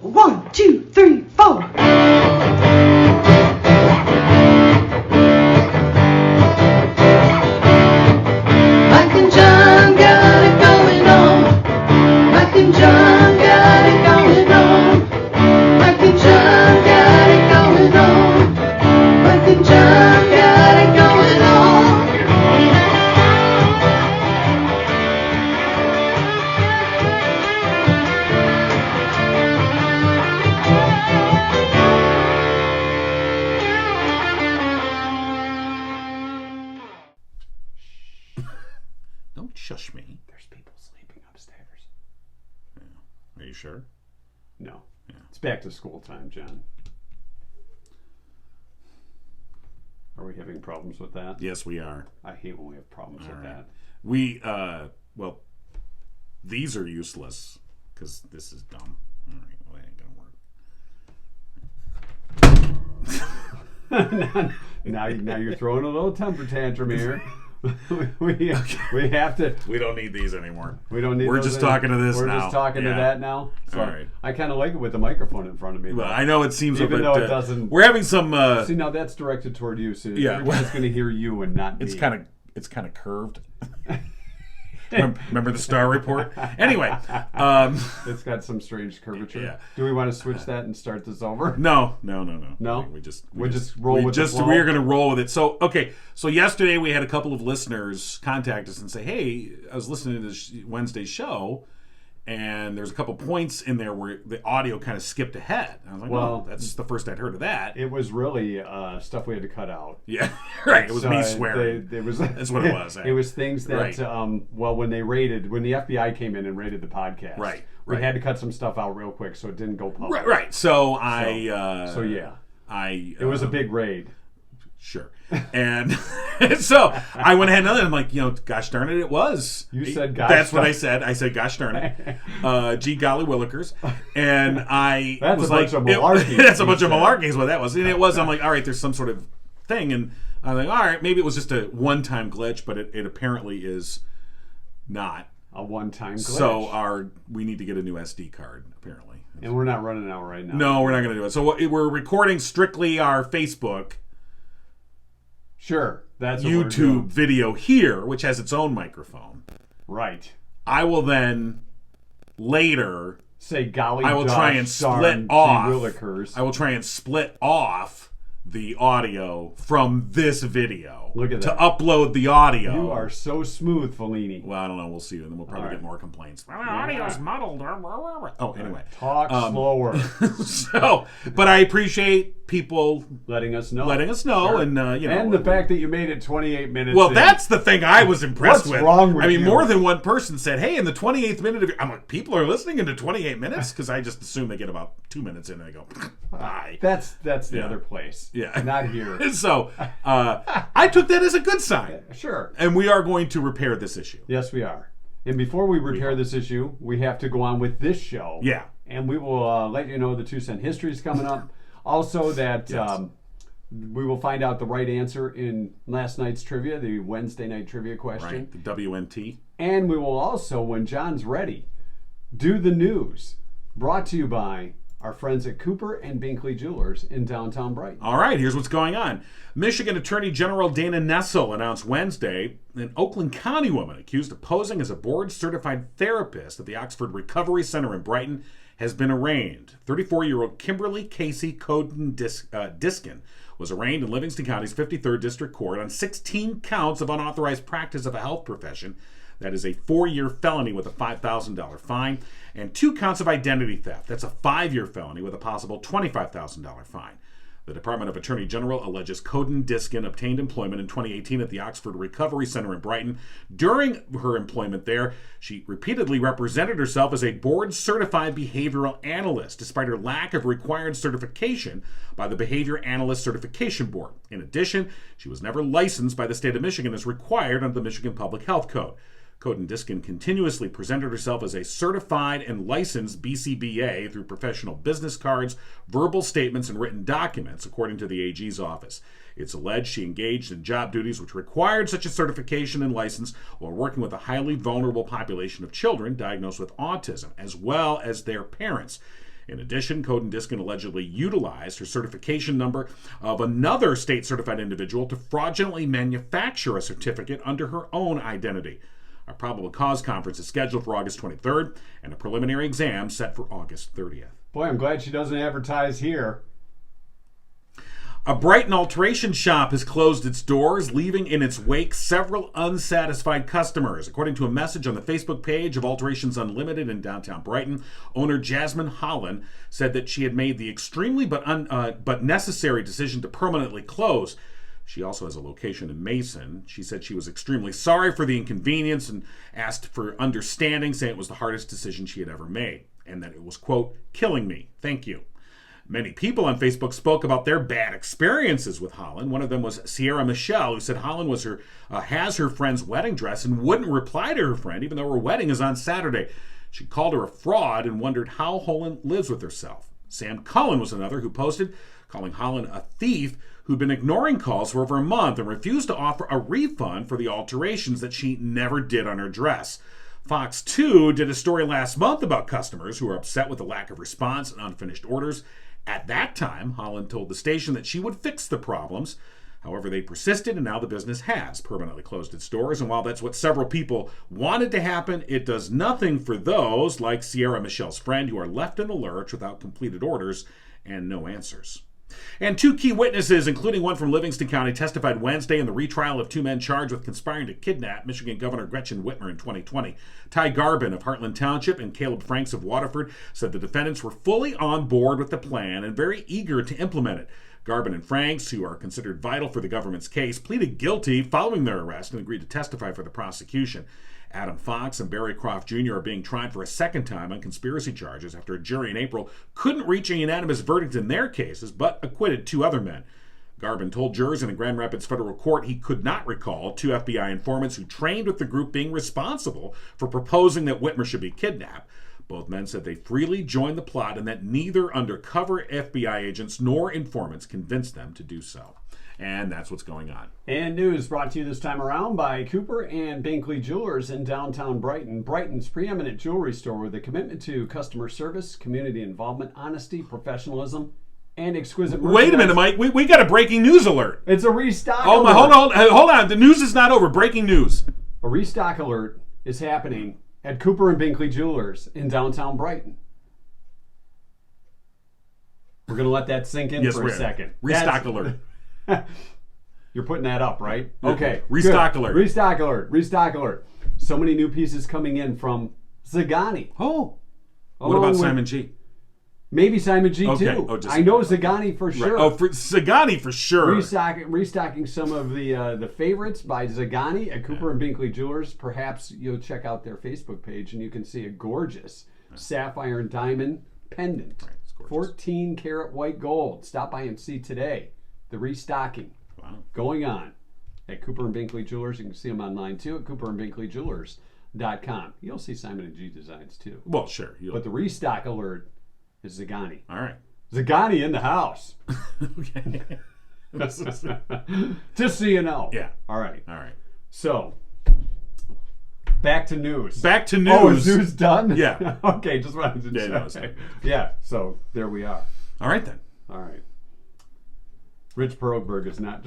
1, 2, 3, 4. Mike and John got it going on. Mike and John got it going on. Mike and John got it going on. Mike and John got it going on. Don't shush me. There's people sleeping upstairs. Are you sure? No. Yeah. It's back to school time, John. Are we having problems with that? Yes, we are. I hate when we have problems with right. that. We, well, these are useless because this is dumb. All right, well, that ain't gonna work. now you're throwing a little temper tantrum here. we have to. We don't need these anymore. We don't need. We're those just anymore. talking to this We're now. just talking to that now. So All right. I kind of like it with the microphone in front of me. Well, I know it seems even a bit, though it doesn't. We're having some. See, now that's directed toward you, so Yeah. everybody's going to hear you and not me. It's kind of curved. Remember the Star Report? Anyway, It's got some strange curvature. Yeah. Do we want to switch that and start this over? No. No? We just roll with the flow? We're going to roll with it. So, okay. So yesterday we had a couple of listeners contact us and say, hey, I was listening to this Wednesday show, and there's a couple points in there where the audio kind of skipped ahead. And I was like, well, that's the first I'd heard of that. It was really stuff we had to cut out. Yeah, right. It was me swearing. That's what it was. It was things that, Right. when the FBI came in and raided the podcast, Right. we had to cut some stuff out real quick so it didn't go public. Right. So yeah. It was a big raid. Sure. And so I went ahead and I'm like, gosh darn it, it was. You said gosh That's darn what I said. I said, gosh darn it. Gee golly willikers. And I That's was a bunch like, of malarkey. that's a bunch of malarkey is what that was. And it was, I'm like, all right, there's some sort of thing. And I'm like, all right, maybe it was just a one-time glitch, but it apparently is not. A one-time glitch. So we need to get a new SD card, apparently. And we're not running out right now. No, we're not going to do it. So we're recording strictly our Facebook. Sure. That's what we're YouTube doing. video here, which has its own microphone. Right. I will then later. Say golly. I will try and split off. I will try and split off the audio from this video. Look at to that. upload the audio. You are so smooth, Fellini. Well, I don't know. We'll see, and then we'll probably All right. get more complaints. Well, the audio's muddled. Oh, anyway. Talk slower. But I appreciate people letting us know. Sure. And and the fact that you made it 28 minutes. Well, in. that's the thing I was impressed What's with. wrong with you? More than one person said, "Hey, in the 28th minute of," I'm like, people are listening into 28 minutes because I just assume they get about 2 minutes in and they go, "Bye." That's the other place. Yeah, not here. So I took that as a good sign. Sure. And we are going to repair this issue. Yes, we are. And before we repair this issue, we have to go on with this show. Yeah. And we will let you know the 2 Cent History is coming up. Also, that Yes. we will find out the right answer in last night's trivia, the Wednesday night trivia question. Right, the WNT. And we will also, when John's ready, do the news. Brought to you by our friends at Cooper and Binkley Jewelers in downtown Brighton. All right, here's what's going on. Michigan Attorney General Dana Nessel announced Wednesday an Oakland County woman accused of posing as a board-certified therapist at the Oxford Recovery Center in Brighton has been arraigned. 34-year-old Kimberly Casey Coden Diskin was arraigned in Livingston County's 53rd District Court on 16 counts of unauthorized practice of a health profession. That is a 4-year felony with a $5,000 fine, and 2 counts of identity theft. That's a 5-year felony with a possible $25,000 fine. The Department of Attorney General alleges Coden Diskin obtained employment in 2018 at the Oxford Recovery Center in Brighton. During her employment there, she repeatedly represented herself as a board-certified behavioral analyst, despite her lack of required certification by the Behavior Analyst Certification Board. In addition, she was never licensed by the state of Michigan as required under the Michigan Public Health Code. Coden Diskin continuously presented herself as a certified and licensed BCBA through professional business cards, verbal statements, and written documents, according to the AG's office. It's alleged she engaged in job duties which required such a certification and license while working with a highly vulnerable population of children diagnosed with autism, as well as their parents. In addition, Code & Diskin allegedly utilized her certification number of another state-certified individual to fraudulently manufacture a certificate under her own identity. A probable cause conference is scheduled for August 23rd, and a preliminary exam set for August 30th. Boy, I'm glad she doesn't advertise here. A Brighton alteration shop has closed its doors, leaving in its wake several unsatisfied customers. According to a message on the Facebook page of Alterations Unlimited in downtown Brighton, owner Jasmine Holland said that she had made the extremely but necessary decision to permanently close. She also has a location in Mason. She said she was extremely sorry for the inconvenience and asked for understanding, saying it was the hardest decision she had ever made, and that it was, quote, killing me. Thank you. Many people on Facebook spoke about their bad experiences with Holland. One of them was Sierra Michelle, who said Holland was has her friend's wedding dress and wouldn't reply to her friend, even though her wedding is on Saturday. She called her a fraud and wondered how Holland lives with herself. Sam Cullen was another who posted, calling Holland a thief who'd been ignoring calls for over a month and refused to offer a refund for the alterations that she never did on her dress. Fox 2 did a story last month about customers who are upset with the lack of response and unfinished orders. At that time, Holland told the station that she would fix the problems. However, they persisted, and now the business has permanently closed its doors. And while that's what several people wanted to happen, it does nothing for those, like Sierra Michelle's friend, who are left in the lurch without completed orders and no answers. And two key witnesses, including one from Livingston County, testified Wednesday in the retrial of two men charged with conspiring to kidnap Michigan Governor Gretchen Whitmer in 2020. Ty Garbin of Heartland Township and Caleb Franks of Waterford said the defendants were fully on board with the plan and very eager to implement it. Garbin and Franks, who are considered vital for the government's case, pleaded guilty following their arrest and agreed to testify for the prosecution. Adam Fox and Barry Croft Jr. are being tried for a second time on conspiracy charges after a jury in April couldn't reach a unanimous verdict in their cases, but acquitted two other men. Garbin told jurors in a Grand Rapids federal court he could not recall two FBI informants who trained with the group being responsible for proposing that Whitmer should be kidnapped. Both men said they freely joined the plot and that neither undercover FBI agents nor informants convinced them to do so. And that's what's going on. And news brought to you this time around by Cooper and Binkley Jewelers in downtown Brighton. Brighton's preeminent jewelry store with a commitment to customer service, community involvement, honesty, professionalism, and exquisite merchandise. Wait a minute, Mike. We got a breaking news alert. It's a restock Oh, alert. hold on. The news is not over. Breaking news. A restock alert is happening at Cooper and Binkley Jewelers in downtown Brighton. We're going to let that sink in for a second. Restock alert. You're putting that up, right? Okay. Restock good. alert. Restock alert. Restock alert. So many new pieces coming in from Zagani. Oh. What about with- Simon G? Maybe Simon G Okay. too. Oh, just- I know Zagani for sure. Right. Oh, for Sagani for sure. Restocking some of the favorites by Zagani at Cooper and Binkley Jewelers. Perhaps you'll check out their Facebook page and you can see a gorgeous sapphire and diamond pendant. Right, it's gorgeous. 14 karat white gold. Stop by and see today. The restocking going on at Cooper and Binkley Jewelers. You can see them online too at cooperandbinkleyjewelers.com. You'll see Simon & G designs too. Well, sure. But the restock alert is Zagani. All right. Zagani in the house. Okay. Just so you know. Yeah. All right. All right. So, back to news. Back to news. Oh, is news done? Yeah. Okay, just wanted to Yeah, say. no, it's done. Yeah, so there we are. All right then. All right. Rich Perlberg is not.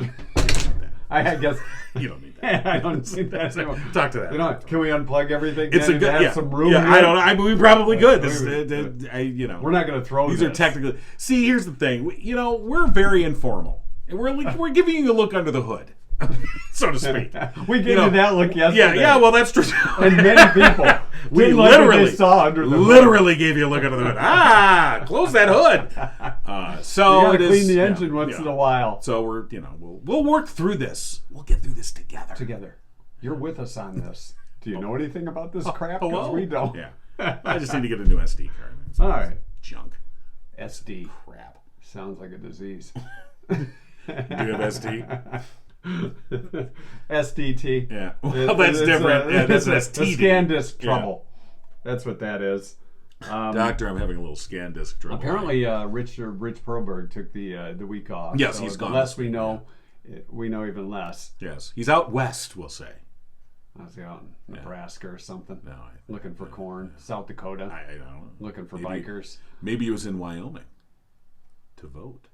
I guess. You don't need that. I don't need that anymore. Talk to that. You know, can we unplug everything? It's then a good. have Yeah. some room yeah. here? I don't know. I mean, we probably could. This, We're we're not going to throw These this. are technically. See, here's the thing. We're very informal, and we're giving you a look under the hood, so to speak. We gave you that look yesterday. Yeah. Well, that's true. And many people. We didn't like what literally they saw under the hood. literally gave you a look under the hood. Close that hood. So You gotta it clean is, the engine once in a while. So we're we'll work through this. We'll get through this together. You're with us on this. Do you know anything about this crap? Because Hello? we don't. Yeah. I just need to get a new SD card. It's All right. junk. SD. Crap. Sounds like a disease. Do you have SD? SDT. Yeah. Well, that's different. Yeah, that's it's a STD. scan disk trouble. That's what that is. Doctor, I'm having a little scan disk trouble. Apparently, Rich Perlberg took the week off. Yes, so he's the gone less this we week, know, we know even less. Yes. He's out west, we'll say. I was out in Nebraska or something. No, looking for corn. South Dakota. I don't know. Looking for Maybe- bikers. Maybe he was in Wyoming to vote.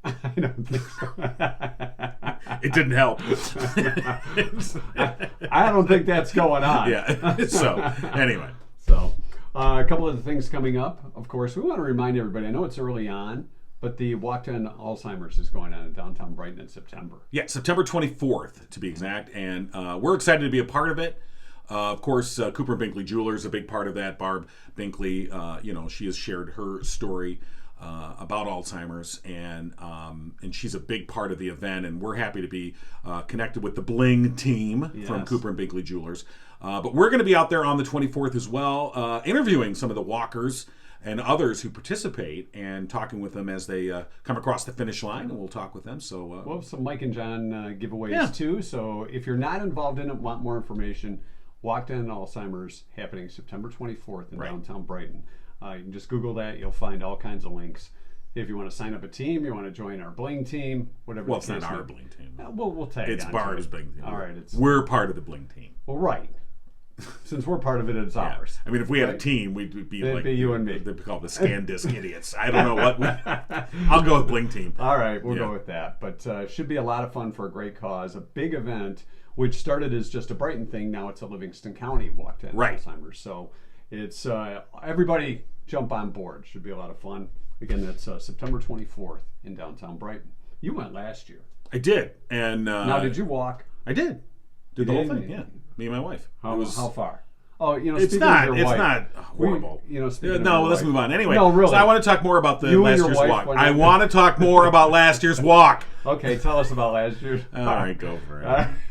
I don't think so. It didn't help. I don't think that's going on. Yeah. So anyway, So, a couple of the things coming up. Of course, we want to remind everybody. I know it's early on, but the Walk to End Alzheimer's is going on in downtown Brighton in September. yeah, September 24th to be exact, and we're excited to be a part of it. Of course, Cooper and Binkley Jewelers a big part of that. Barb Binkley, she has shared her story about Alzheimer's, and she's a big part of the event. And we're happy to be connected with the Bling team from Yes. Cooper and Binkley Jewelers. But we're going to be out there on the 24th as well, interviewing some of the walkers and others who participate and talking with them as they come across the finish line, and we'll talk with them. So We'll have some Mike and John giveaways Yeah. too. So if you're not involved in it, want more information, Walk to End Alzheimer's happening September 24th in Right. downtown Brighton. You can just Google that. You'll find all kinds of links. If you want to sign up a team, you want to join our Bling team, whatever. well, the it's not case our may be. Bling team. We'll tag It's on to Barb's it. Bling team. All right. We're part of the Bling team. Well, right. Since we're part of it, it's Yeah. ours. I mean, if we had a Right. team, we'd be It'd like be you and me. They'd be called the Scandisk idiots. I don't know what. I'll go with Bling team. All right, we'll Yeah. go with that. But should be a lot of fun for a great cause. A big event, which started as just a Brighton thing. Now it's a Livingston County Walk to End Right. Alzheimer's. So it's everybody jump on board. Should be a lot of fun. Again, that's September 24th in downtown Brighton. You went last year. I did, and Now, did you walk? I did. Did the You whole did? thing? Yeah, me and my wife. How, It was- how far? Oh, It's speaking not. of It's your wife, not horrible. speaking of no, your let's wife- move on. Anyway, No, really. so I want to talk more about the You and last your year's wife walk. went I in- want to talk more about last year's walk. Okay, tell us about last year's. All right, go for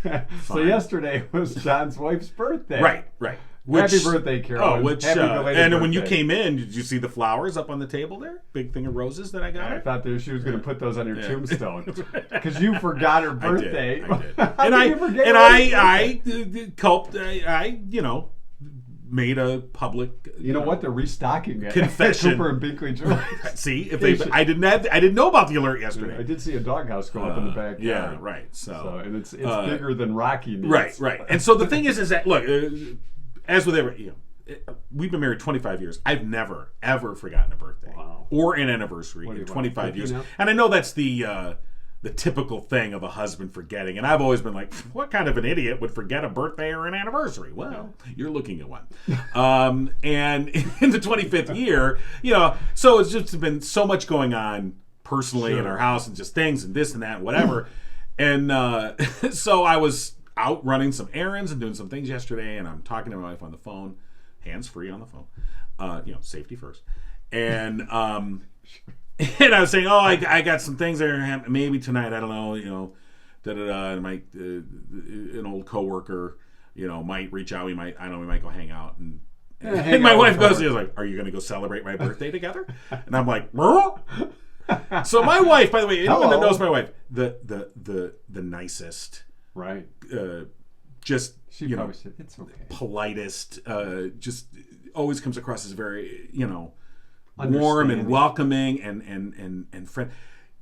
it. So yesterday was John's wife's birthday. Right. Happy birthday, Carolyn. Oh, which Happy belated and when you birthday. came in, did you see the flowers up on the table there? Big thing of roses that I got I her. thought that she was going to put those on your tombstone because you forgot her birthday. I did. How And could you forget her I birthday? coped. I made a public. You know what? They're restocking it. Confession. Cooper and Binkley Jewelers. See, if they, I didn't know about the alert I yesterday. did see a doghouse go up in the backyard. Yeah, right. So, and it's bigger than Rocky needs. Right. And so the thing is that look, as with every, we've been married 25 years. I've never ever forgotten a birthday Wow. or an anniversary What do in you want, 25 cookie years. now? And I know that's the typical thing of a husband forgetting. And I've always been like, what kind of an idiot would forget a birthday or an anniversary? Well, you're looking at one. And in the 25th year, so it's just been so much going on personally in Sure. our house and just things and this and that and whatever. And so I was out running some errands and doing some things yesterday, and I'm talking to my wife on the phone, hands free on the phone, safety first. And and I was saying, I got some things that are happening maybe tonight. I don't know, an old coworker, might reach out. We might go hang out and. hang And my out wife with goes, her. she's like, "Are you going to go celebrate my birthday together?" And I'm like, "Bro." So my wife, by the way, anyone that Hello. knows my wife, the nicest, Right. just She probably said, it's okay. politest, just always comes across as very warm Understanding. and welcoming and friend.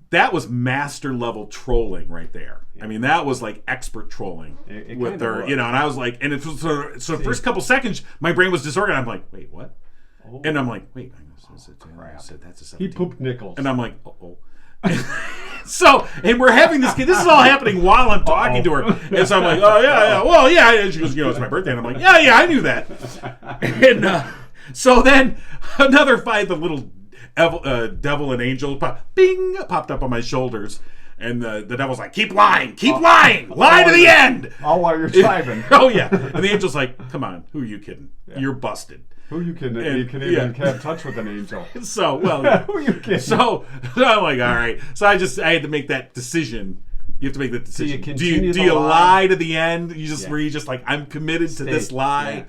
That was master level trolling right there. I mean, that was like expert trolling It with kinda her, was. and I was like, and it was so the first couple seconds, my brain was disorganized. I'm like, wait, what? Oh, And I'm like, wait, I crap. said that's a he 17. pooped nickels. And I'm like, oh. So, and we're having this kid. This is all happening while I'm talking to her. And so I'm like, oh, yeah. Well, yeah. And she goes, it's my birthday. And I'm like, yeah, I knew that. And so then another fight, the little devil and angel popped up on my shoulders. And the devil's like, keep lying, lie to the end. All while you're chiving. Oh, yeah. And the angel's like, come on, who are you kidding? You're busted. Who you can even yeah. have touch with an angel? So, well, Who you kidding? so I'm like, all right. So I had to make that decision. You have to make that decision. you do continue you, to do you lie? lie to the end? Yeah. Were you just like, I'm committed to this lie?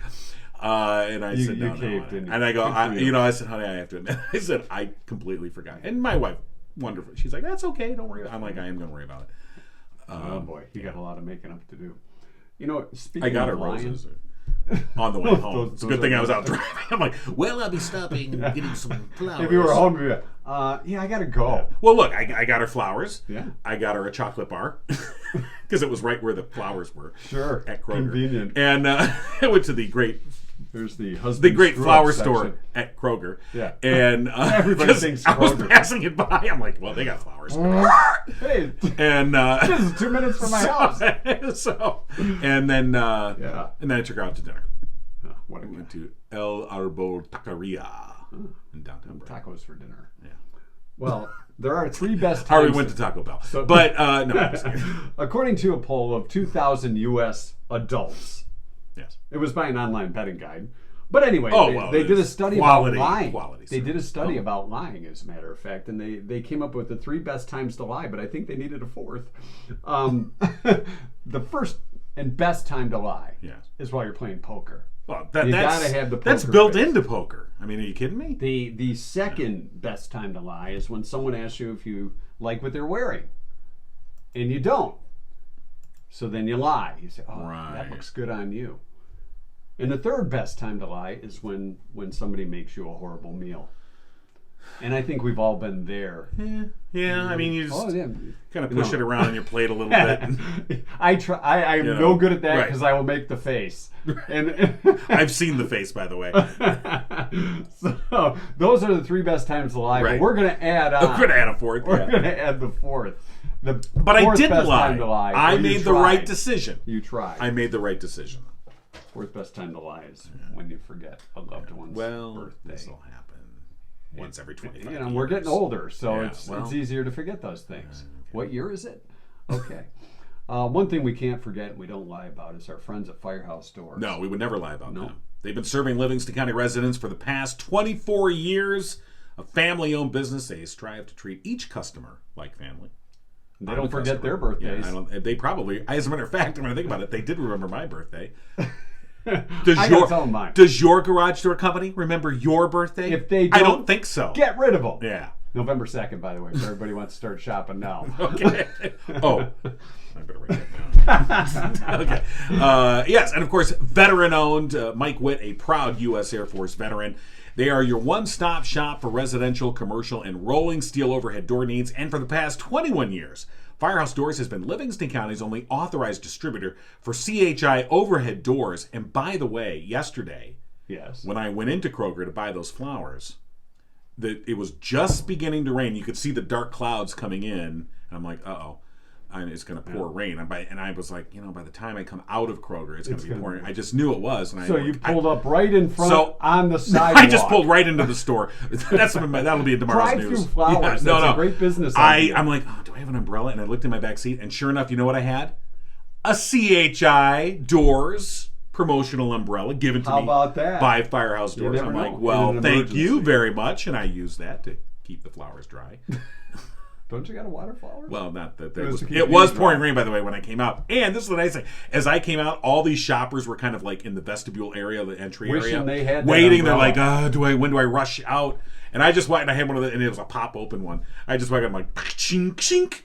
And I You- said, you no, caved, no. didn't you? And I go, Good for you. I said, honey, I have to admit, I said, I completely forgot. And my wife, wonderful. She's like, that's okay. Don't worry. I'm like, I am going to worry about it. Oh boy, you got a lot of making up to do. Speaking I got her of lying, roses on the way home. It's a good those thing are I was out good. driving. I'm like, well, I'll be stopping and getting some flowers. if you were home, you'd be, yeah, I gotta go. Well, look, I got her flowers. Yeah. I got her a chocolate bar. because it was right where the flowers were. Sure. At Kroger. Convenient. And I went to the great There's the husband. the great flower section. store at Kroger. Yeah. And Everybody 'cause thinks I was Kroger. passing it by. I'm like, well, they got flowers. Hey, And this is 2 minutes from my house. and then Yeah. and then I took her out to dinner. Oh, what a We went to El Arbol Taqueria in downtown Brighton. tacos for dinner. Yeah. Well, there are 3 best I already times. went to Taco Bell. But no, I'm just kidding. According to a poll of 2,000 U.S. adults, Yes. it was by an online betting guide. But anyway, Oh, well, they did a it's study quality- about lying. quality They did a service. study Oh. about lying, as a matter of fact, and they came up with the 3 best times to lie, but I think they needed a 4th. The first and best time to lie Yes. is while you're playing poker. Well, You that's gotta have the that's poker built face. into poker. I mean, are you kidding me? The second best time to lie is when someone asks you if you like what they're wearing, and you don't. So then you lie. You say, "Oh, that Right. looks good on you." And the third best time to lie is when somebody makes you a horrible meal. And I think we've all been there. Yeah. I mean, you just Oh yeah. kind of push No. it around on your plate a little bit. I try. I'm You know, no good at that right. because I will make the face. And I've seen the face, by the way. so those are the 3 best times to lie. But Right. we're going to add on. I'm going to add a fourth. We're Yeah. going to add the 4th. The But I 4th didn't best lie. time to lie. I Well, you made the right tried. decision. You tried. I made the right decision. 4th best time to lie is when you forget a loved one's Well, birthday. this will happen once every 25 You know, years. we're getting older, so Yeah, it's well. easier to forget those things. What year is it? Okay. One thing we can't forget and we don't lie about is our friends at Firehouse Doors. No, we would never lie about No. them. They've been serving Livingston County residents for the past 24 years. A family-owned business, they strive to treat each customer like family. They I'm don't a forget customer. their birthdays. Yeah, I don't, they probably, as a matter of fact, when I think about it, they did remember my birthday. Does I gotta tell them mine. Does your garage door company remember your birthday? If they I don't, don't think so. Get rid of them. Yeah. November 2nd, by the way, if everybody wants to start shopping now. Okay. Oh, I better write that down. Okay. Yes, and of course, veteran-owned Mike Witt, a proud U.S. Air Force veteran. They are your one-stop shop for residential, commercial, and rolling steel overhead door needs. And for the past 21 years, Firehouse Doors has been Livingston County's only authorized distributor for CHI overhead doors. And by the way, yesterday, Yes. when I went into Kroger to buy those flowers, it was just beginning to rain. You could see the dark clouds coming in, and I'm like, uh-oh, it's going to pour rain. And I was like, by the time I come out of Kroger, it's going to be gonna pouring. I just knew it was. And So you pulled up right in front So, on the sidewalk. I just pulled right into the store. That'll be in tomorrow's Drive-through news. flowers. Yeah, That's a great business idea. I'm like, oh, do I have an umbrella? And I looked in my back seat, and sure enough, you know what I had? A CHI Doors promotional umbrella given to How me about that? by Firehouse Doors. never I'm know. like, In well, an thank you emergency. very much, and I used that to keep the flowers dry. Don't you got a water flower? Well, not that. It was to keep It was these pouring dry. rain, by the way, when I came out. And this is the nice thing: as I came out, all these shoppers were kind of like in the vestibule area, the entry Wishing area, they had that waiting. They're umbrella. like, when do I rush out? And I just went, and I had one of the, and it was a pop open one. I just went, I'm like, chink, chink.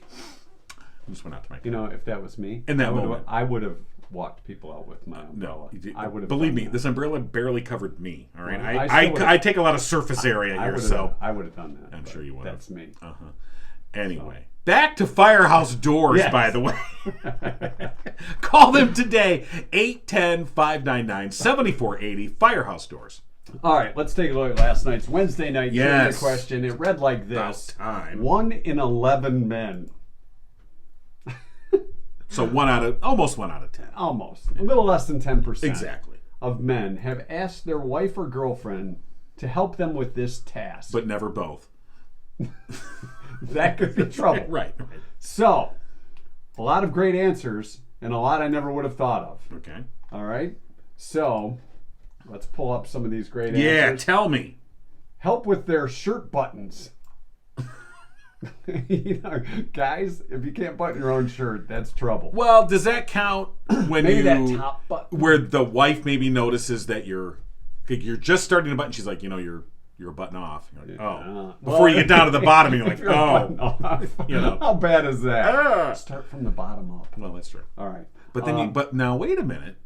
I just went out to my car. If that was me, In that moment. I would have walked people out with my umbrella. I would have. Believe done me, that. this umbrella barely covered me. All right, Well, I still would've- I take a lot of surface area I here, would so have done that. I'm but sure you would have. That's me. Anyway, back to Firehouse Doors, Yes. by the way. Call them today, 810-599-7480, Firehouse Doors. All right, let's take a look at last night's Wednesday night trivia Yes. question. It read like this: About time. 1 in 11 men, So almost 1 out of 10. almost a little less than 10%, Exactly. of men have asked their wife or girlfriend to help them with this task. But never both. that could be trouble. Right. So, a lot of great answers and a lot I never would have thought of. Okay. All right. So, let's pull up some of these great Yeah, answers. tell me. Help with their shirt buttons. Guys, if you can't button your own shirt, that's trouble. Well, does that count when Maybe you that top button. where the wife maybe notices that you're just starting to button? She's like, you're a button off. You're like, oh. Before you get down to the bottom, you're like, If you're a button oh. off. know. How bad is that? Ah. Start from the bottom up. Well, that's true. All right. But then but now wait a minute.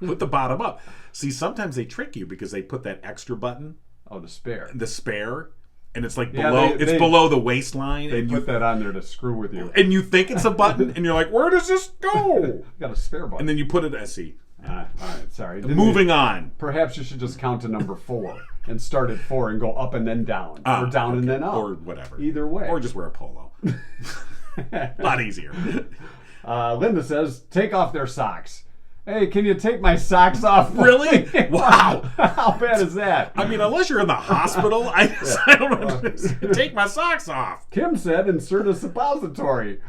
Put the bottom up. See, sometimes they trick you because they put that extra button, the spare. the spare, and it's like Yeah, below. they below the waistline, They and put that on there to screw with you. you think it's a button, and you're like, where does this go? Got a spare button. And then you put it at SE. All right, sorry. Moving on. Perhaps you should just count to number 4 and start at 4 and go up and then down, or down and then up, or whatever. Either way, or just wear a polo. A lot easier. Linda says, take off their socks. Hey, can you take my socks off? Really? Wow. How bad is that? I mean, unless you're in the hospital, I don't understand. Take my socks off. Kim said, insert a suppository.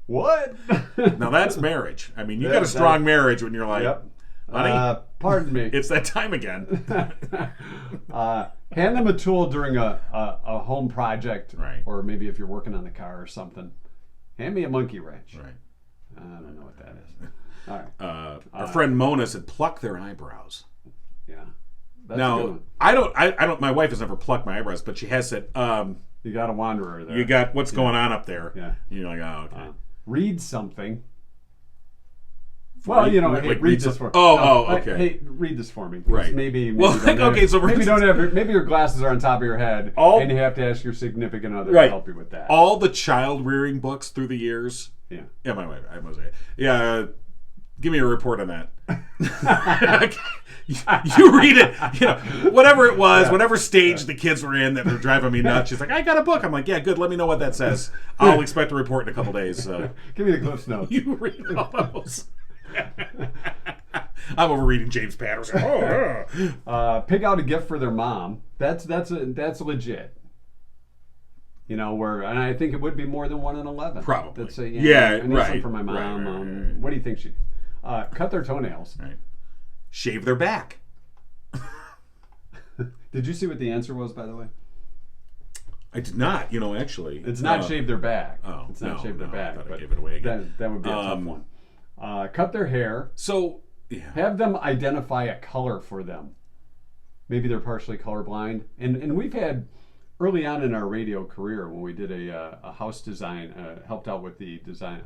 What? Now that's marriage. I mean, you Yeah, got a strong marriage when you're like, Yep. honey, Pardon me. it's that time again. Hand them a tool during a home project, Right. or maybe if you're working on the car or something. Hand me a monkey wrench. Right. I don't know what that is. All right. Our friend Mona said, pluck their eyebrows. Yeah. That's a good Now, one. I don't. My wife has never plucked my eyebrows, but she has said, You got a wanderer there. "You got what's going on up there?" Yeah. And you're like, "Oh, okay." Read something. Well, you know, Like hey, read read this some- for me. Oh, No, okay. Hey, read this for me. 'Cause Right. Maybe Well, you don't have- okay, so maybe read you don't have. Maybe your glasses are on top of your head, All- and you have to ask your significant other Right. to help you with that. All the child rearing books through the years. Yeah. Yeah, my wife. I must say. Yeah. Give me a report on that. You read it. You know, whatever it was, whatever stage the kids were in that were driving me nuts. She's like, I got a book. I'm like, yeah, good. Let me know what that says. I'll expect a report in a couple days. Give me the Cliff's notes. You read all those. I'm over reading James Patterson. Pick out a gift for their mom. That's legit. You know, and I think it would be more than 1 in 11. Probably. That's a, Yeah, I need right. something for my mom. Right. What do you think she? Cut their toenails. Right. Shave their back. Did you see what the answer was, by the way? I did not, actually. It's not shave their back. Oh, It's not no, shave their no, I back. thought I But gave it away again. that would be a tough one. Cut their hair. So, yeah. Have them identify a color for them. Maybe they're partially colorblind. And we've had, early on in our radio career, when we did a house design, helped out with the design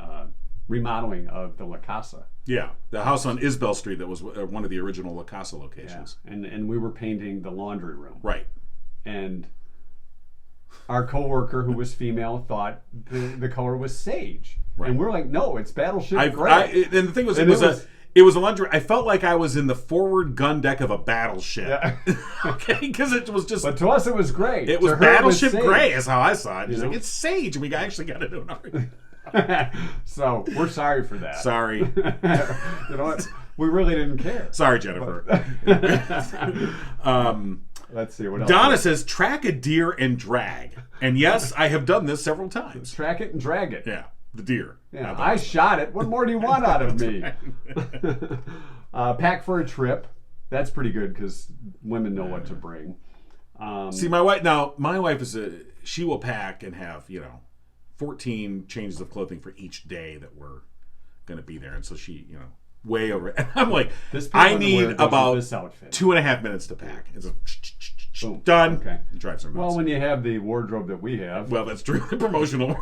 remodeling of the La Casa. Yeah, the house on Isbell Street that was one of the original La Casa locations. And we were painting the laundry room. Right. And our coworker, who was female, thought the color was sage. Right. And we're like, no, it's Battleship Gray. And the thing was, And it was a laundry. I felt like I was in the forward gun deck of a battleship. Yeah. Okay, because it was just. But to us, it was great. It was To her, Battleship sage. Gray, is how I saw it. He's You like, know? it's sage, and we actually got to do an So we're sorry for that. Sorry. You know what? We really didn't care. Sorry, Jennifer. Let's see what else. Donna says, track a deer and drag. And yes, I have done this several times. Track it and drag it. Yeah, the deer. Yeah, Not I the- shot it. What more do you want out of me? Pack for a trip. That's pretty good because women know what to bring. See, my wife she will pack and have, 14 changes of clothing for each day that we're going to be there. And so she, way over. And I'm like, This pair I of need underwear goes with about this outfit. 2.5 minutes to pack. It's a Boom. done. Okay. Drives her nuts. Well, when you have the wardrobe that we have, Well, that's true. The promotional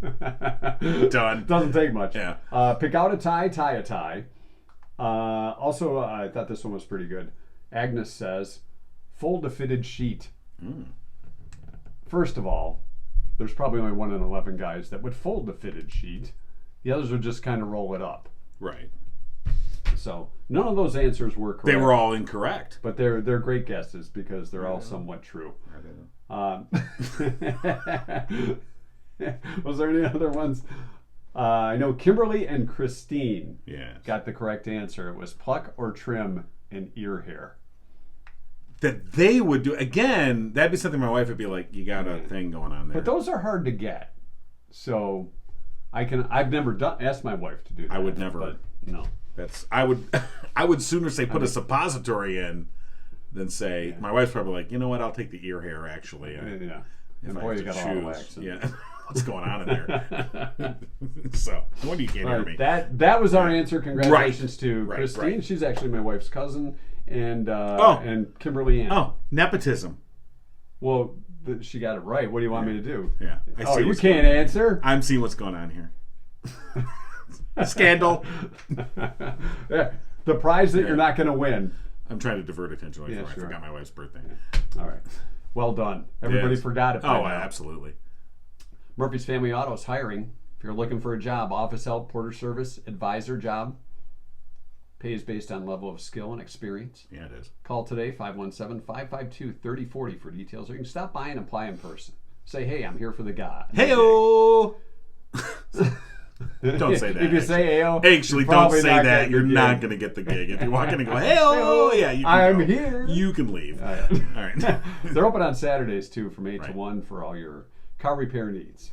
done. doesn't take much. Yeah. Pick out a tie, tie a tie. Also, I thought this one was pretty good. Agnes says, fold a fitted sheet. First of all, there's probably only 1 in 11 guys that would fold the fitted sheet. The others would just kind of roll it up. Right. So none of those answers were correct. They were all incorrect. but they're great guesses because they're all somewhat true. Was there any other ones? I know Kimberly and Christine Yeah. got the correct answer. It was pluck or trim an ear hair. That they would do again. That'd be something my wife would be like, "You got a thing going on there." But those are hard to get. So I've never asked my wife to do that. I would never. But no. I would sooner say put a suppository in than say. My wife's probably like, you know what? I'll take the ear hair actually. Yeah. If And I boy, have you to got a lot of choose. wax. Yeah. What's going on in there? So, no wonder you can't All hear right, me. that was our answer. Congratulations to Right, Christine. right. She's actually my wife's cousin, and and Kimberly Ann. Oh, nepotism. Well, she got it right. What do you want me to do? Yeah. Oh, you what's can't going on. answer? I'm seeing what's going on here. Scandal. Yeah, the prize that you're not going to win. I'm trying to divert attention away Yeah, from it. sure. I forgot my wife's birthday. All right. Well done. Everybody Yes. forgot it by Oh, now. absolutely. Murphy's Family Auto is hiring. If you're looking for a job, office help, porter service, advisor job. Pay is based on level of skill and experience. Yeah, it is. Call today, 517-552-3040 for details. Or you can stop by and apply in person. Say, hey, I'm here for the guy. Hey-o! Don't say that. If you say AO, Actually, you're don't probably say not that. getting You're the not gig. going to get the gig. If you walk in and go, hey-o, yeah, you can I'm go. here. You can leave. All right. All right. They're open on Saturdays, too, from 8 to Right. 1 for all your car repair needs.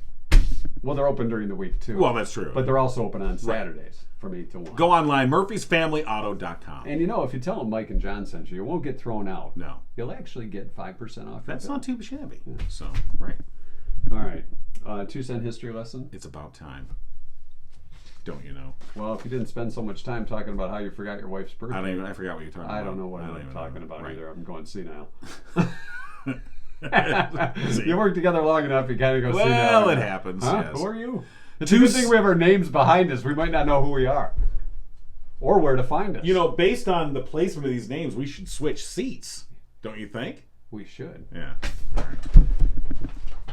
Well, they're open during the week, too. Well, that's true. But they're also open on Saturdays from 8 to 1. Go online, murphysfamilyauto.com. And you know, if you tell them Mike and John sent you, you won't get thrown out. No. You'll actually get 5% off your That's bill. not too shabby. So, right. All right. 2-cent history lesson. It's about time. Don't you know? Well, if you didn't spend so much time talking about how you forgot your wife's birthday. I forgot what you're talking about. I don't know what I don't I'm even talking know. about Right. either. I'm going senile. See. You work together long enough, you kind of go senile. Well, it happens. Huh? Yes. Who are you? It's a good thing we have our names behind us. We might not know who we are. Or where to find us. You know, based on the placement of these names, we should switch seats. Don't you think? we should. Yeah. All right.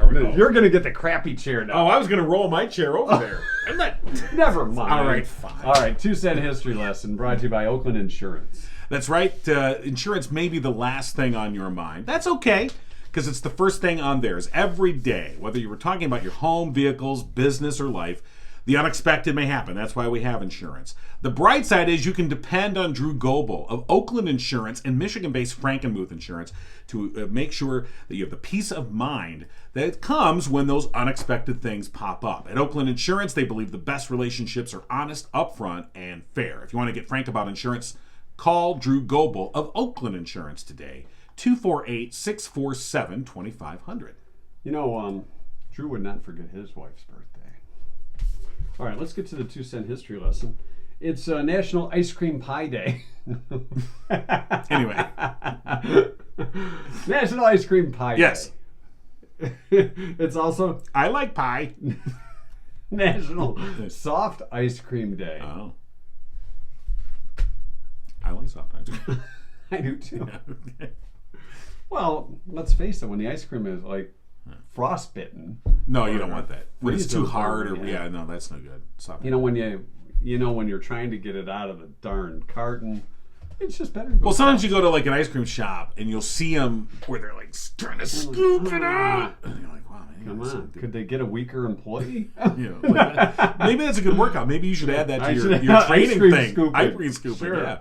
Are we You're going to get the crappy chair now. Oh, I was going to roll my chair over there. I'm not. Never mind. All right, fine. All right, 2-cent history lesson brought to you by Oakland Insurance. That's right. Insurance may be the last thing on your mind. That's okay, because it's the first thing on theirs every day. Whether you were talking about your home, vehicles, business, or life, the unexpected may happen. That's why we have insurance. The bright side is you can depend on Drew Goebel of Oakland Insurance and Michigan-based Frankenmuth Insurance to make sure that you have the peace of mind that comes when those unexpected things pop up. At Oakland Insurance, they believe the best relationships are honest, upfront, and fair. If you want to get frank about insurance, call Drew Goebel of Oakland Insurance today, 248-647-2500. You know, Drew would not forget his wife's birthday. All right, let's get to the 2-cent history lesson. It's National Ice Cream Pie Day. Anyway. National Ice Cream Pie Yes. Day. It's also I like pie. National Soft Ice Cream Day. Oh. I like soft ice cream. I do too. Well, let's face it, when the ice cream is like frostbitten, No, you don't want that. When it's too Freeze hard, them, or yeah. yeah, no, that's no good. Soft. you know when you're trying to get it out of the darn carton, it's just better. To go Well, sometimes soft. you go to like an ice cream shop and you'll see them where they're like trying to scoop it out, and you're like, wow, man, Come that's on, something. could they get a weaker employee? You know, like, maybe that's a good workout. Maybe you should add that to I should your have training ice cream thing. scooping. Ice cream scooping, Sure. yeah.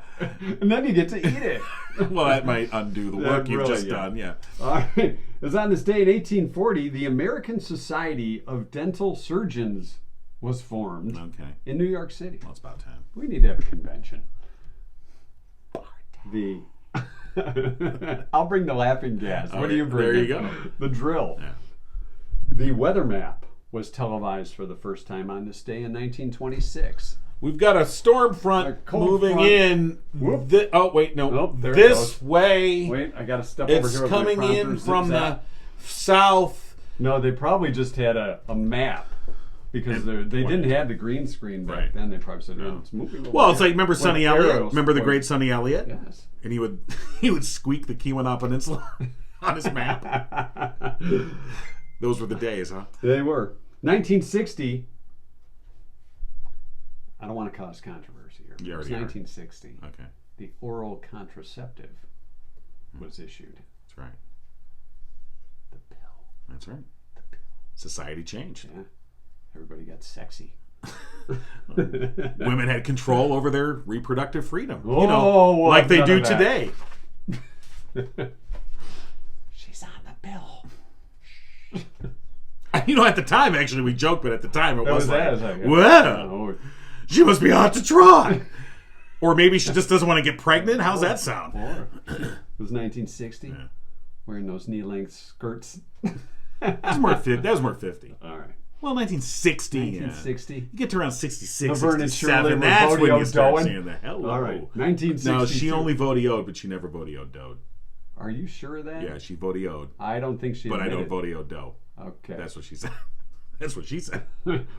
And then you get to eat it. Well, that might undo the work you've really, just yeah. done. Yeah. All right. It was on this day in 1840, the American Society of Dental Surgeons was formed Okay. in New York City. Well, it's about time. We need to have a convention. The I'll bring the laughing gas. What do Okay, you bring? there you go. The drill. Yeah. The weather map was televised for the first time on this day in 1926. We've got a storm front A cold moving front. in. Whoop. Oh wait, no. Nope, there it this goes. way. Wait, I got to step over It's here. with my coming in prompter, from zigzag. the south. No, they probably just had a map because they didn't have the green screen back Right. then. They probably said, "Oh, it's moving." Well, over it's here." like remember With Sonny Elliott? arrows Remember the pointing. great Sonny Elliott? Yes. And he would squeak the Keweenaw Peninsula on his map. Those were the days, huh? They were. 1960. I don't want to cause controversy here. You It was already are. 1960. Okay, The oral contraceptive was issued. that's right. The pill. That's right. Society changed. Yeah. Everybody got sexy. Women had control over their reproductive freedom. Oh, you know, well, like they none do of that. today. She's on the pill. You know, at the time, actually, we joked, but at the time, it was like, like, wow, oh, she must be hot to try. Or maybe she just doesn't want to get pregnant. How's that sound? or it was 1960. Yeah. Wearing those knee-length skirts. That was more 50. All right. Well, 1960. 1960. You get to around 66, Laverne and Shirley 67. were That's when you Vodeo start doing. seeing the hello. All right. 1962. No, she only vodeoed, but she never vodeoed. Are you sure of that? Yeah, she vodeoed, I don't think she but I don't admitted. vodeo dough. Okay. That's what she said. That's what she said.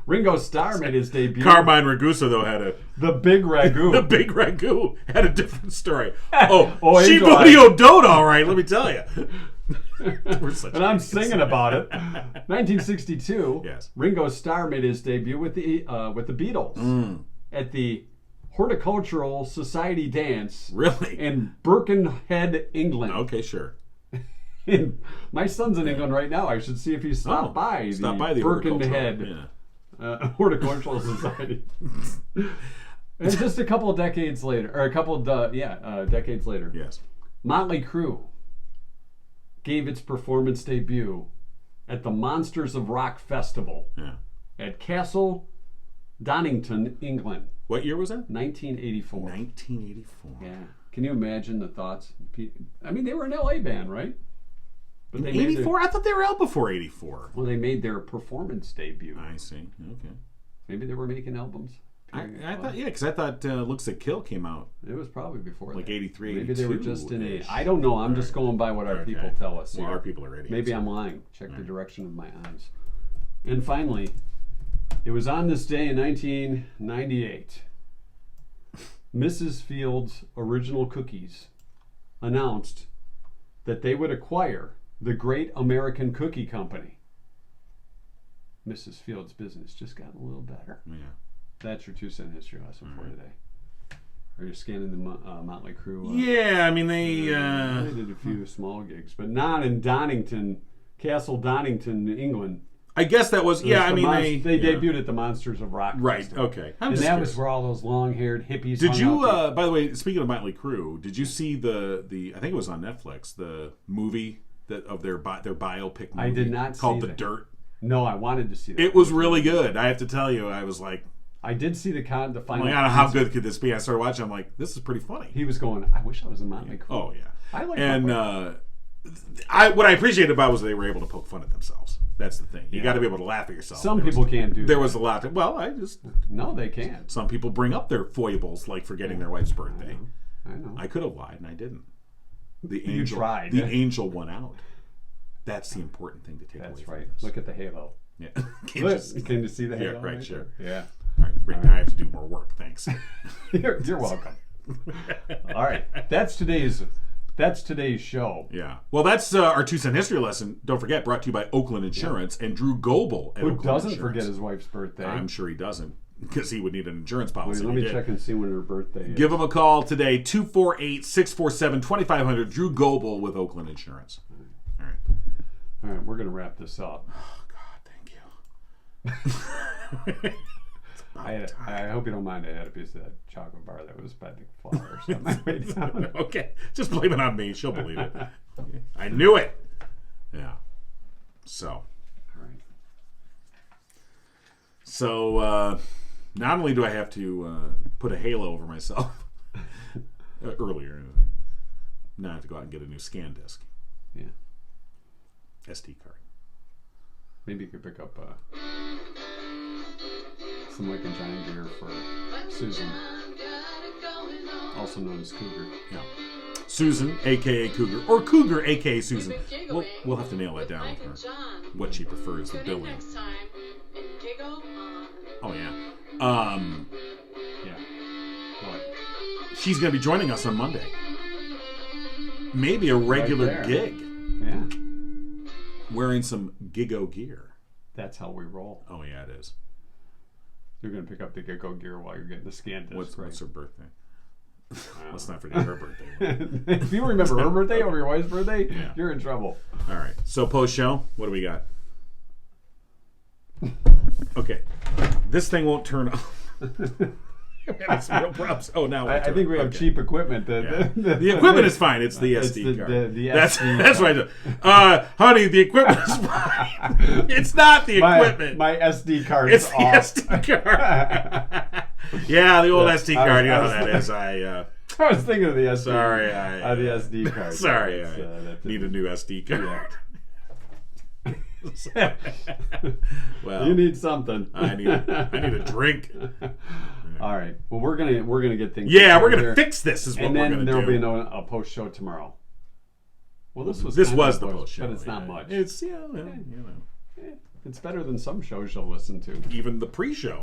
Ringo Starr made his debut. Carmine Ragusa, though, had The Big the Ragu. big ragu had a different story. Oh, Oh, she Angel Eyes. vodeoed dough, all right. Let me tell you. We're such And I'm idiots. singing about it. 1962. Yes. Ringo Starr made his debut with the Beatles at the Horticultural Society dance Really? in Birkenhead, England. Okay, sure. And my son's in England right now. I should see if he stopped by Stop the by the Birkenhead Horticultural Society. And just a couple of decades later, or decades later, Yes. Motley Crue gave its performance debut at the Monsters of Rock Festival Yeah. at Castle Donington, England, What year was that? 1984. 1984. Yeah. Can you imagine the thoughts? I mean, they were an LA band, right? But they made 84? I thought they were out before 84. well, they made their performance debut. I see. Okay. Maybe they were making albums. I thought, yeah, because I thought Looks Like Kill came out It was probably before like that. 83, Maybe they were just in a. 82-ish. I don't know. I'm just going by what our Okay. people tell us. Well, here. our people are idiots. Maybe I'm lying. Check the direction of my eyes. And finally, it was on this day in 1998. Mrs. Fields' Original Cookies announced that they would acquire the Great American Cookie Company. Mrs. Fields' business just got a little better. Yeah. That's your 2-cent history lesson for today. Are you scanning the Motley Crue? Yeah, I mean, They did a few small gigs, but not in Donington, Castle Donington, England. I guess that was, yeah, I mean, they yeah. debuted at the Monsters of Rock. Right, Festival. okay. I'm And just that curious. was where all those long-haired hippies. Did hung you, out to- by the way, speaking of Motley Crue, did you see the I think it was on Netflix, the movie of their biopic movie? I did not see called The that. Dirt. No, I wanted to see that. It was really good. I have to tell you, I was like, I did see the I'm final. like, I don't know how good could this be. I started watching. I'm like, this is pretty funny. He was going. I wish I was in Motley Crue. Oh yeah. I like And Motley. what I appreciated about it was they were able to poke fun at themselves. That's the thing. You Yeah. got to be able to laugh at yourself. Some There was- people can't do. There that. was a lot. No, they can't. Some people bring up their foibles, like forgetting their wife's birthday. I know. I could have lied and I didn't. The You angel, tried. The angel won out. That's the important thing to take away That's from right. this. Look at the halo. Yeah. Look, can you see the Yeah, halo? right, sure. Yeah. All right, Rick, now I have to do more work. Thanks. You're welcome. All right. That's today's show. Yeah. Well, that's our 2-cent history lesson. Don't forget, brought to you by Oakland Insurance and Drew Goebel at Who Oakland doesn't Insurance. forget his wife's birthday? I'm sure he doesn't, because he would need an insurance Wait, policy. let He me did. check and see when her birthday is. Give him a call today, 248-647-2500. Drew Goebel with Oakland Insurance. All right. All right, we're going to wrap this up. Oh, God, thank you. I hope you don't mind. I had a piece of that chocolate bar that was by the flour or something. I made down. Okay, just blame it on me. She'll believe it. I knew it. Yeah. So. All right. So, not only do I have to put a halo over myself earlier, now I have to go out and get a new scan disc, Yeah. SD card. Maybe you could pick up some Lincoln Giant gear for Susan, also known as Cougar. Yeah. Susan, a.k.a. Cougar, or Cougar, a.k.a. Susan. We'll have to nail that down with her. What she prefers, the billing. Next time and giggle on. Oh, yeah. Yeah. What? She's going to be joining us on Monday. Maybe a regular there. gig. Yeah. Wearing some Gigo gear. That's how we roll. Oh, yeah, it is. You're going to pick up the Gecko gear while you're getting the scan disc. What's her birthday? Let's not forget her birthday. If you remember her birthday over your wife's birthday, Yeah. you're in trouble. All right. So post-show, what do we got? Okay. This thing won't turn off. I'm having some real problems. Oh, now I think we have cheap equipment. Yeah. The equipment is fine. It's the It's SD card. the that's SD that's what I do. Honey, the equipment is fine. It's not the equipment. My SD card It's is the off. SD card. Yeah, the old SD I card. You know was- how that is. I was thinking of the SD. Sorry, the SD card. Sorry, That's, I that's need a new SD card. Well, You need something. I need a drink. All right. Well, we're gonna get things. Yeah, we're prepared gonna here. fix this. Is what And we're then gonna there will do. be a post show tomorrow. Well, this was This kind was of the a post show, but it's not yeah. much. It's you know. It's better than some shows you'll listen to. Even the pre-show.